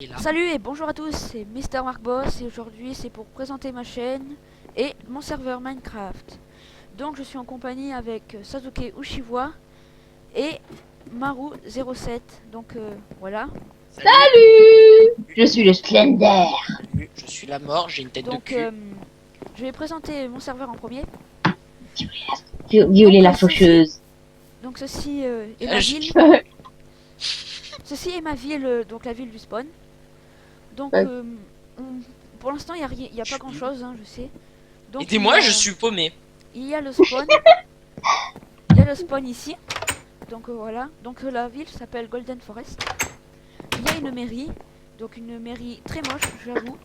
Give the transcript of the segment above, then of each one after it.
Et là, Salut et bonjour à tous, c'est Mister Mark Boss et aujourd'hui c'est pour présenter ma chaîne et mon serveur Minecraft. Donc je suis en compagnie avec Sasuke Ushiwa et Maru07. Donc voilà. salut, Je suis le Slender. salut, je suis la mort, j'ai une tête de Donc cul. je vais présenter mon serveur en premier. Violer Donc la faucheuse. ceci est Euh, ma je- ville. Ceci est ma ville, donc la ville du spawn. Donc Ouais. pour l'instant il y a je pas suis grand où? chose, je sais. Donc Aidez-moi, je suis paumé. il y a le spawn. Il y a le spawn ici. Donc voilà, donc la ville s'appelle Golden Forest. Il y a une mairie, donc une mairie très moche, j'avoue.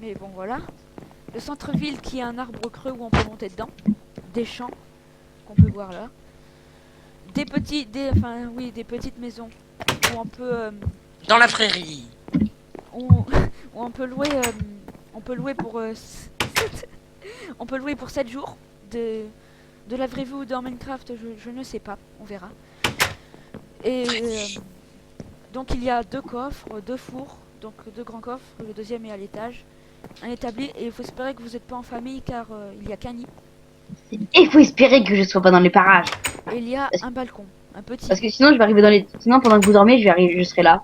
Mais bon voilà. Le centre-ville qui est un arbre creux où on peut monter dedans. Des champs qu'on peut voir là. Des petites maisons où on peut, Dans la prairie. où, où on peut louer pour, on peut louer pour 7 jours. De la vraie vie ou dans Minecraft, je ne sais pas, on verra. Et donc il y a deux coffres, deux fours, donc deux grands coffres, le deuxième est à l'étage, un établi, et il faut espérer que vous n'êtes pas en famille car il y a qu'un lit. Et il faut espérer que je sois pas dans les parages. Et il y a Parce, un balcon, un petit. parce que sinon, je vais arriver dans les. Sinon, pendant que vous dormez, je serai là.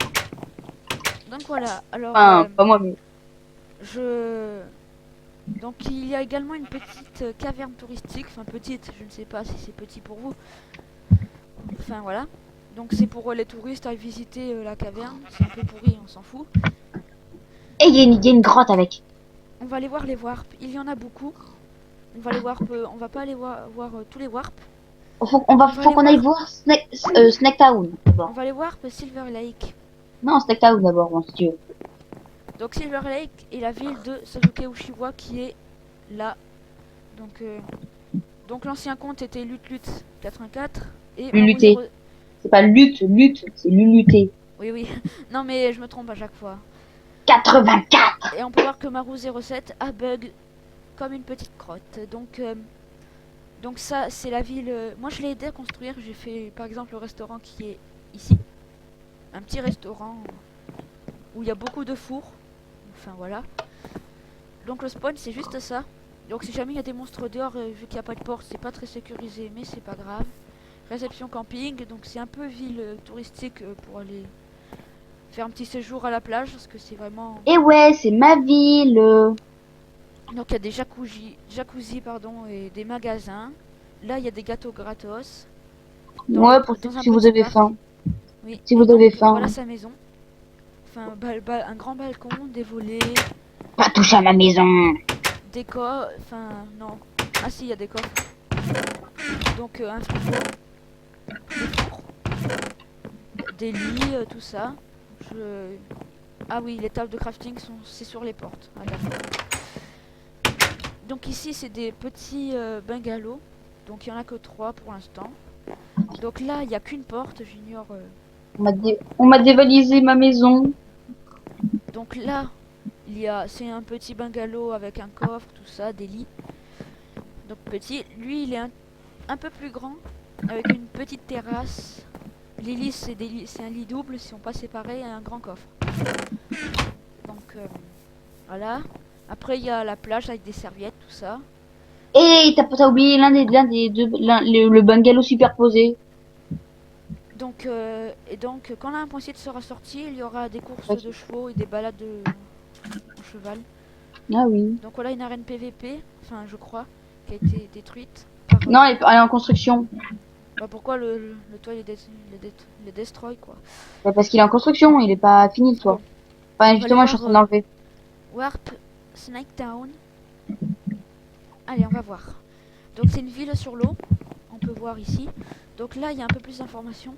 Donc voilà, alors Enfin, pas moi, mais. je... Donc il y a également une petite caverne touristique, enfin petite, je ne sais pas si c'est petit pour vous. Enfin voilà. Donc c'est pour les touristes à visiter la caverne, c'est un peu pourri, on s'en fout. Et il y a une grotte avec. On va aller voir les warps, il y en a beaucoup. On va pas aller voir tous les warps. On va Faut aller qu'on aille voir, voir Snake Town on d'abord. va aller voir Silver Lake. Non, Snake Town d'abord, bon, si tu veux. Donc Silver Lake est la ville de Sasuke Uchiwa qui est là. Donc, donc l'ancien compte était Lut 84 et Maru Luluté. 0... C'est pas lutte, c'est Luluté. Oui oui, non mais je me trompe à chaque fois. 84. Et on peut voir que Maru 07 a bug comme une petite crotte. Donc ça c'est la ville... moi je l'ai aidé à construire, j'ai fait par exemple le restaurant qui est ici. Un petit restaurant où il y a beaucoup de fours. Enfin voilà. Donc le spawn c'est juste ça. Donc si jamais il y a des monstres dehors, vu qu'il n'y a pas de porte, c'est pas très sécurisé, mais c'est pas grave. Réception camping, donc c'est un peu ville touristique pour aller faire un petit séjour à la plage, parce que c'est vraiment... Et ouais, c'est ma ville. Donc il y a des jacuzzi pardon, et des magasins. Là il y a des gâteaux gratos. Ouais, pour Dans un si vous petit avez parc. faim. Oui, Si et vous donc avez voilà faim. sa maison. Enfin un grand balcon, des volets, Pas toucher à ma maison. des coffres, enfin non. Ah si, il y a des coffres. Donc un frigo, des fours, des lits, tout ça. Je... Ah oui, les tables de crafting c'est sur les portes. Ah, d'accord. Donc ici c'est des petits bungalows. Donc il n'y en a que 3 pour l'instant. Donc là il n'y a qu'une porte, j'ignore. On m'a dévalisé ma maison. Donc là c'est un petit bungalow avec un coffre, tout ça, des lits. Donc petit, lui il est un peu plus grand, avec une petite terrasse. Les lits c'est un lit double, si on pas séparés, et un grand coffre. Donc voilà. Après il y a la plage avec des serviettes, tout ça. Et t'as oublié l'un des deux, le bungalow superposé. Donc, quand l'impossible sera sorti, il y aura des courses Ouais. de chevaux et des balades en cheval. Ah oui. Donc voilà une arène PVP, enfin je crois, qui a été détruite par... Non, elle est en construction. bah, pourquoi le toit il est destroy quoi. Bah, parce qu'il est en construction, il est pas fini le Bon, toit. Enfin, on va aller justement, je suis en voir train d'enlever. Warp Snake Town. Allez, on va voir. Donc c'est une ville sur l'eau, on peut voir ici. Donc là il y a un peu plus d'informations.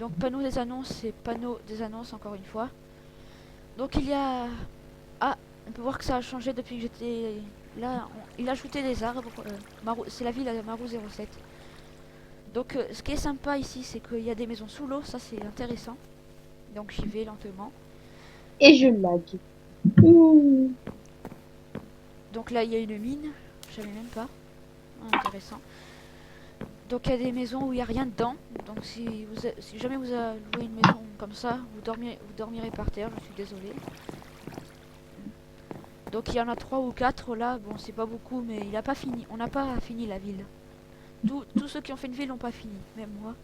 Donc panneau des annonces, c'est panneau des annonces encore une fois. Donc il y a... Ah, on peut voir que ça a changé depuis que j'étais là. Il a ajouté des arbres. C'est la ville à Maru 07. Donc ce qui est sympa ici, c'est qu'il y a des maisons sous l'eau. Ça c'est intéressant. Donc j'y vais lentement. Et je lag. Ouh. Donc là il y a une mine. Je savais même pas. Ah, intéressant. Donc il y a des maisons où il n'y a rien dedans. Donc si jamais vous avez loué une maison comme ça, vous dormirez par terre, je suis désolé. Donc il y en a 3 ou 4 là, bon c'est pas beaucoup mais il a pas fini, on n'a pas fini la ville. Tous ceux qui ont fait une ville n'ont pas fini, même moi.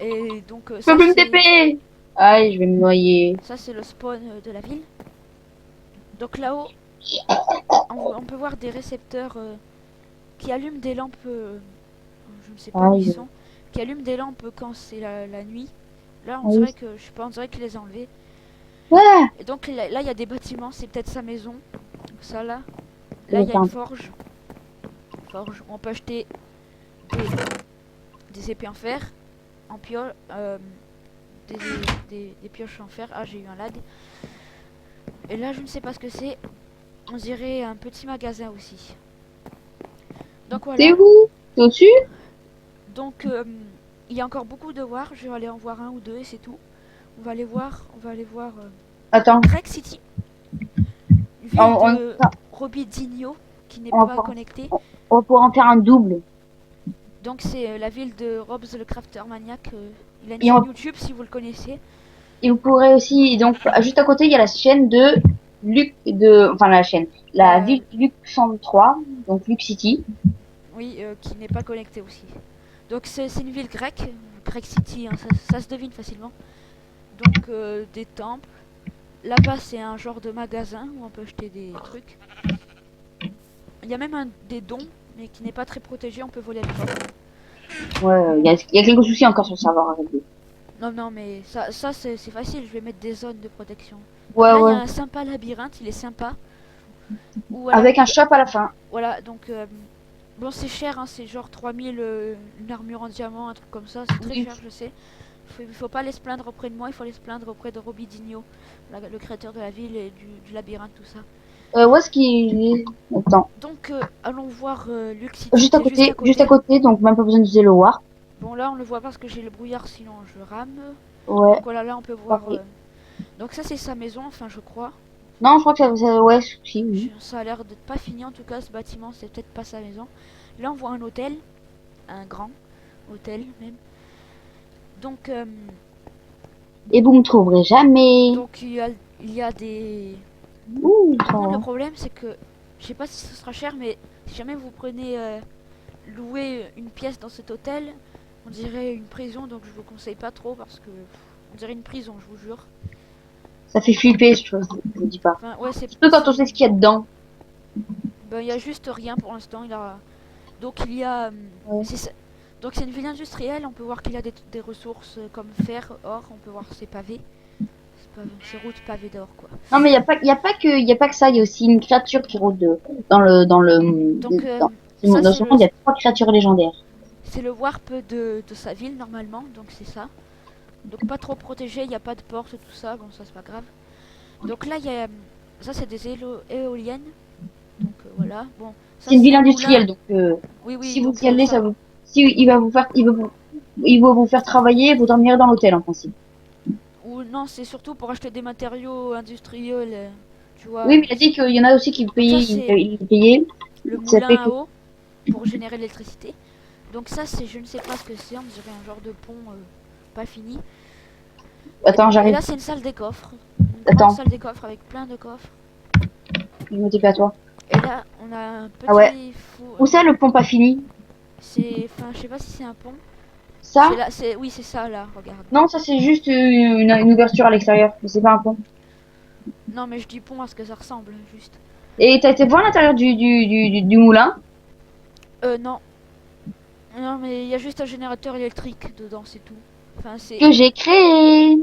Et donc Je peux plus me TP. Aïe, je vais me noyer. ça c'est le spawn de la ville. Donc là-haut, on peut voir des récepteurs qui allument des lampes, je ne sais pas où ils Aïe. sont, qui allument des lampes quand c'est la nuit. Là on Oui. dirait que, je sais pas, on dirait qu'il les a enlevés. Ouais. Et donc là il y a des bâtiments, c'est peut-être sa maison. Ça là. Là il y a une forge. Forge, on peut acheter des épées en fer, en piole, des pioches en fer. Ah j'ai eu un lag. Et là je ne sais pas ce que c'est. On dirait un petit magasin aussi. Donc voilà. T'es où? T'es au-dessus? Donc il y a encore beaucoup de voir. Je vais aller en voir un ou deux et c'est tout. On va aller voir. Attends. Greg City. Une ville On, de Robidigno qui n'est on pas va- connectée. on va pouvoir en faire un double. Donc c'est la ville de Robs le Crafter Maniac. Il a une Et chaîne on- YouTube si vous le connaissez. Et vous pourrez aussi, donc, juste à côté, il y a la chaîne de enfin la chaîne, la ville Luc 103, donc Luc City. Oui, qui n'est pas connectée aussi. Donc c'est une ville grecque, Grec City, hein, ça se devine facilement. Donc des temples. Là-bas c'est un genre de magasin où on peut acheter des trucs. Il y a même des dons, mais qui n'est pas très protégé, on peut voler le corps. Ouais, il y a quelques soucis encore sur le serveur avec lui. Non, mais ça c'est facile, je vais mettre des zones de protection. Ouais, Là il y ouais. a un sympa labyrinthe, il est sympa. Où, voilà, Avec un shop à la fin. voilà, donc bon c'est cher, hein, c'est genre 3000 une armure en diamant, un truc comme ça, c'est très Oui. cher je sais. Il faut pas aller se plaindre auprès de moi, il faut aller se plaindre auprès de Robidigno, le créateur de la ville et du labyrinthe, tout ça. Où est-ce qu'il est? Attends. Donc allons voir Luke City, Juste à c'est côté, juste à côté, donc même pas besoin d'utiliser le war. Bon là on le voit parce que j'ai le brouillard, sinon je rame. Ouais. Donc voilà, là on peut voir... Pareil. Donc ça c'est sa maison, enfin je crois. Non, je crois que ouais, si, oui. Ça a l'air d'être pas fini en tout cas, ce bâtiment c'est peut-être pas sa maison. Là on voit un hôtel, un grand hôtel même. Donc, Et vous me trouverez jamais. donc il y a des... Ouh, ça Par contre va. le problème c'est que, je sais pas si ce sera cher, mais si jamais vous prenez louer une pièce dans cet hôtel, on dirait une prison, donc je vous conseille pas trop parce que on dirait une prison, je vous jure. Ça fait flipper, je vous dis pas. Enfin ouais c'est... Surtout quand on sait ce qu'il y a dedans. Ben il y a juste rien pour l'instant, donc il y a... Ouais. Donc c'est une ville industrielle, on peut voir qu'il y a des ressources comme fer, or, on peut voir ses pavés. Ces routes pavées d'or quoi. Non, mais il y a pas que ça, il y a aussi une créature qui rôde dans le, Donc dans ce monde, il y a 3 créatures légendaires. c'est le warp de sa ville normalement, donc c'est ça. Donc pas trop protégé, il n'y a pas de porte, tout ça, bon ça c'est pas grave. Donc là il y a... Ça c'est des éoliennes. Donc voilà, bon. ça, C'est une ville un industrielle, moulin. donc Oui, si donc, vous y allez, si il va vous faire, il va vous faire travailler, vous dormirez dans l'hôtel en principe. Ou non, c'est surtout pour acheter des matériaux industriels, tu vois. Oui, mais il a dit qu'il y en a aussi qui payaient, Ça, c'est il payait. le Ça moulin fait à que- eau pour générer l'électricité. Donc ça c'est, je ne sais pas ce que c'est, on dirait un genre de pont pas fini. Attends, Et j'arrive. là c'est une salle des coffres. Une Attends. grande salle des coffres avec plein de coffres. Je me TP à toi. Et là on a un petit Ah ouais. four. Où ça, le pont pas fini? C'est, enfin je sais pas si c'est un pont. Ça? C'est là, oui c'est ça là, regarde. Non, ça c'est juste une ouverture à l'extérieur, mais c'est pas un pont. Non mais je dis pont à ce que ça ressemble juste. Et t'as été voir l'intérieur du moulin? Non. Non mais il y a juste un générateur électrique dedans, c'est tout. Enfin c'est... Que j'ai créé.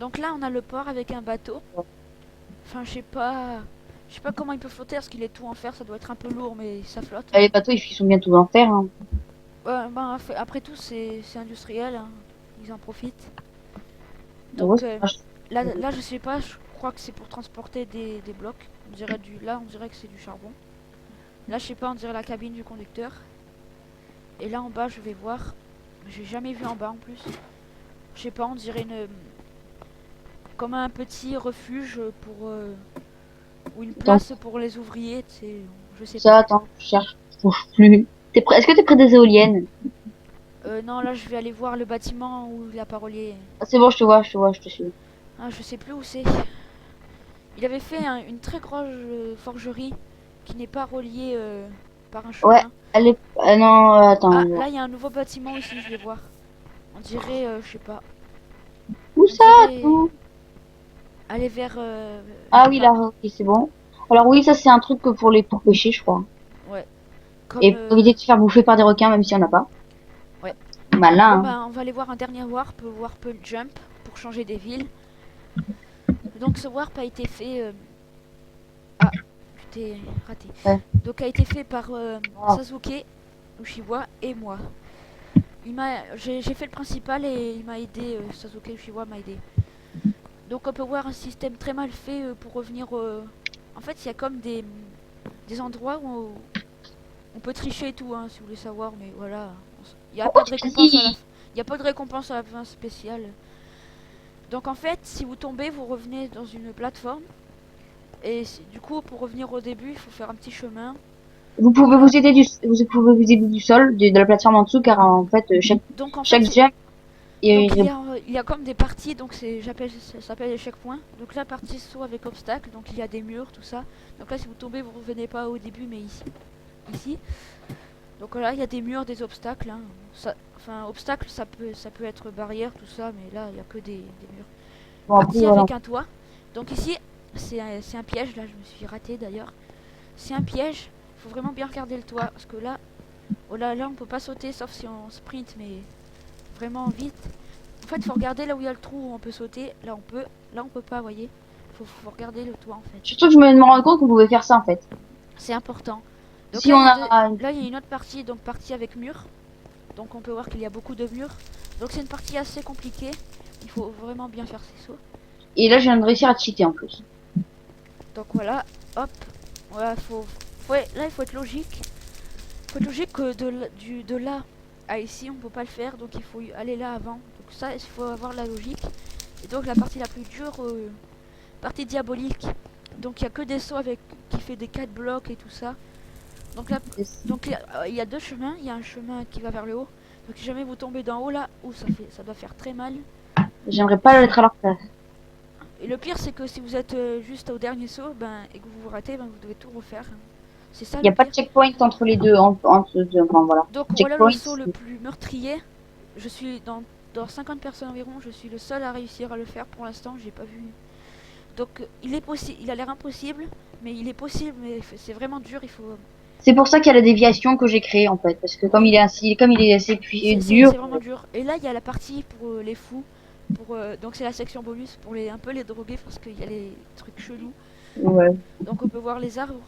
Donc là on a le port avec un bateau. Enfin je sais pas... Je sais pas comment il peut flotter parce qu'il est tout en fer, ça doit être un peu lourd mais ça flotte. Les bateaux, ils sont bien tous en fer. Hein. Ouais, ben, après tout c'est industriel, hein. Ils en profitent. Ouais, Donc ça marche. là je sais pas, je crois que c'est pour transporter des blocs. On dirait là on dirait que c'est du charbon. Là je sais pas, on dirait la cabine du conducteur. Et là en bas je vais voir. J'ai jamais vu en bas en plus. Je sais pas, on dirait comme un petit refuge pour ou une place pour les ouvriers, tu sais, je sais Ça, pas. attends, je cherche. Je trouve plus. Est-ce que t'es près des éoliennes? Non, là, je vais aller voir le bâtiment où la parolier. Ah, c'est bon, je te suis. Ah, je sais plus où c'est. Il avait fait une très grosse forgerie qui n'est pas reliée par un Ouais, chemin. elle est... non, attends. Ah, là, il y a un nouveau bâtiment ici, je vais voir. On dirait, je sais pas. Où On ça, dirait tout? aller vers. Je Ah sais oui, pas. là, ok, c'est bon. Alors oui, ça c'est un truc que pour pêcher, je crois. Ouais. Comme. Et pour éviter de se faire bouffer par des requins, même s'il y en a pas. Ouais. Malin, Bon, hein. bah, on va aller voir un dernier warp jump, pour changer des villes. Donc, ce warp a été fait. Ah, je t'ai raté. Ouais. Donc, a été fait par Ah. Sasuke, Uchiwa et moi. J'ai fait le principal et il m'a aidé. Sasuke Uchiwa m'a aidé. Donc, on peut voir un système très mal fait pour revenir. En fait, il y a comme des endroits où on peut tricher et tout, hein, si vous voulez savoir, mais voilà. Il n'y a pas Pourquoi de tu te récompense à la dis? Il n'y a pas de récompense à la fin spéciale. Donc en fait, si vous tombez, vous revenez dans une plateforme. Et du coup, pour revenir au début, il faut faire un petit chemin. Vous Donc pouvez là, vous aider vous pouvez vous aider du sol, de la plateforme en dessous, car en fait, donc en chaque fait, jump, donc il- il y a comme des parties, donc ça s'appelle les checkpoints. Donc là, partie saut avec obstacle, donc il y a des murs, tout ça. Donc là, si vous tombez, vous revenez pas au début, mais ici. Donc là, il y a des murs, des obstacles. Hein. Enfin, obstacle, ça peut être barrière, tout ça, mais là, il y a que des murs. bon, après, Partie voilà. avec un toit. Donc ici, c'est un piège. Là, je me suis raté d'ailleurs. C'est un piège. Il faut vraiment bien regarder le toit, parce que là, oh là, on peut pas sauter, sauf si on sprint, mais vraiment vite. En fait, faut regarder là où il y a le trou où on peut sauter. Là, on peut pas, voyez. Faut regarder le toit en fait. Surtout que je me rends compte que vous pouvez faire ça, en fait. C'est important. Donc Si là, on a, là, il y a une autre partie, donc partie avec mur. Donc on peut voir qu'il y a beaucoup de murs. Donc c'est une partie assez compliquée. Il faut vraiment bien faire ses sauts. et là, je viens de réussir à cheater, en plus. Donc voilà, hop. Voilà, ouais, là, il faut être logique. Il faut être logique que de là à ici, on peut pas le faire. Donc il faut aller là avant. Donc ça, il faut avoir la logique. Et donc la partie la plus dure, partie diabolique. Donc il y a que des sauts avec qui fait des 4 blocs et tout ça. Donc là, donc il y a deux chemins. Il y a un chemin qui va vers le haut. Donc si jamais vous tombez d'en haut là, ça doit faire très mal. J'aimerais pas être à leur place. Et le pire c'est que si vous êtes juste au dernier saut, et que vous vous ratez, vous devez tout refaire. C'est ça Il n'y le a pas de pire. checkpoint entre les deux, entre deux, enfin, voilà. Donc voilà le Checkpoint, saut le plus meurtrier. Je suis dans 50 personnes environ, je suis le seul à réussir à le faire pour l'instant, j'ai pas vu. Donc il est possible, il a l'air impossible, mais il est possible, mais c'est vraiment dur, il faut. c'est pour ça qu'il y a la déviation que j'ai créée, en fait. Parce que comme Oui. comme il est assez dur, C'est vraiment dur. Et là il y a la partie pour les fous. Donc c'est la section bonus pour un peu les droguer parce qu'il y a les trucs chelous. ouais. Donc on peut voir les arbres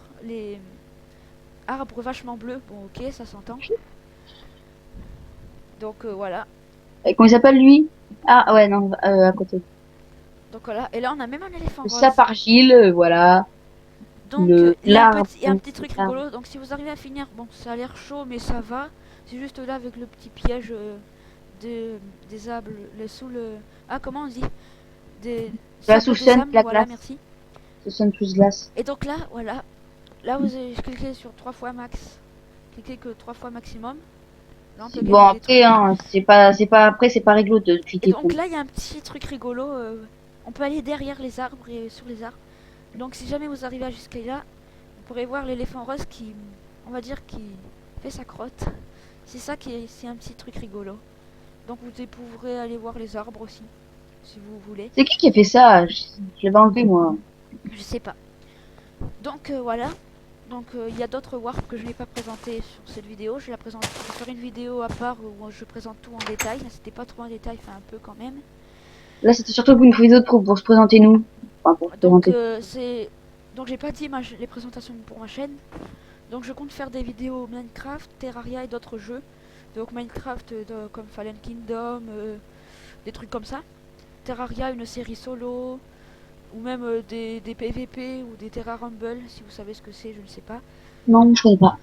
vachement bleus. Bon ok, ça s'entend. Donc voilà. Et comment il s'appelle, lui? Ah, ouais, non, à côté. Donc voilà. Et là on a même un éléphant Le rose. sap argile, voilà. Donc L'arbre. il y a un petit truc rigolo. Donc si vous arrivez à finir, bon ça a l'air chaud mais ça va. C'est juste là avec le petit piège des arbres, sous le. Ah comment on dit des Là, sables sous des sun, âmes, la voilà, glace. merci. Ce sun plus glace. Et donc là, voilà. Là, vous avez cliqué sur 3 fois max. Cliquez que 3 fois maximum. Là, on peut Bon, gagner des trucs. après, hein, après, c'est pas réglo de Et cliquer pour. donc là, il y a un petit truc rigolo. On peut aller derrière les arbres et sur les arbres. Donc si jamais vous arrivez jusqu'à là, vous pourrez voir l'éléphant rose qui, on va dire, qui fait sa crotte. C'est un petit truc rigolo. Donc vous pourrez aller voir les arbres aussi, si vous voulez. C'est qui a fait ça? Je l'avais enlevé, moi. Je sais pas. Donc voilà. Donc il y a d'autres warps que je n'ai pas présenté sur cette vidéo. Je vais faire une vidéo à part où je présente tout en détail. Là c'était pas trop en détail, enfin un peu quand même. Là, c'était surtout une vidéo pour se présenter nous. Enfin, pour se Donc présenter. donc j'ai pas dit les présentations pour ma chaîne. Donc je compte faire des vidéos Minecraft, Terraria et d'autres jeux. Donc Minecraft comme Fallen Kingdom, des trucs comme ça. Terraria une série solo ou même des PVP ou des Terra Rumble si vous savez ce que c'est, je ne sais pas. Non, je connais pas.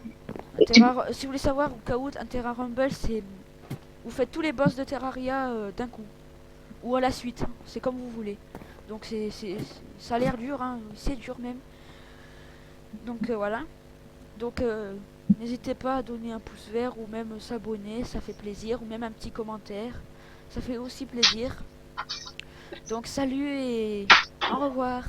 Si vous voulez savoir au cas où un Terra Rumble, c'est vous faites tous les boss de Terraria d'un coup ou à la suite, c'est comme vous voulez. Donc ça a l'air dur, hein. C'est dur même. Donc voilà. Donc N'hésitez pas à donner un pouce vert ou même s'abonner, ça fait plaisir, ou même un petit commentaire, ça fait aussi plaisir. Donc salut et au revoir.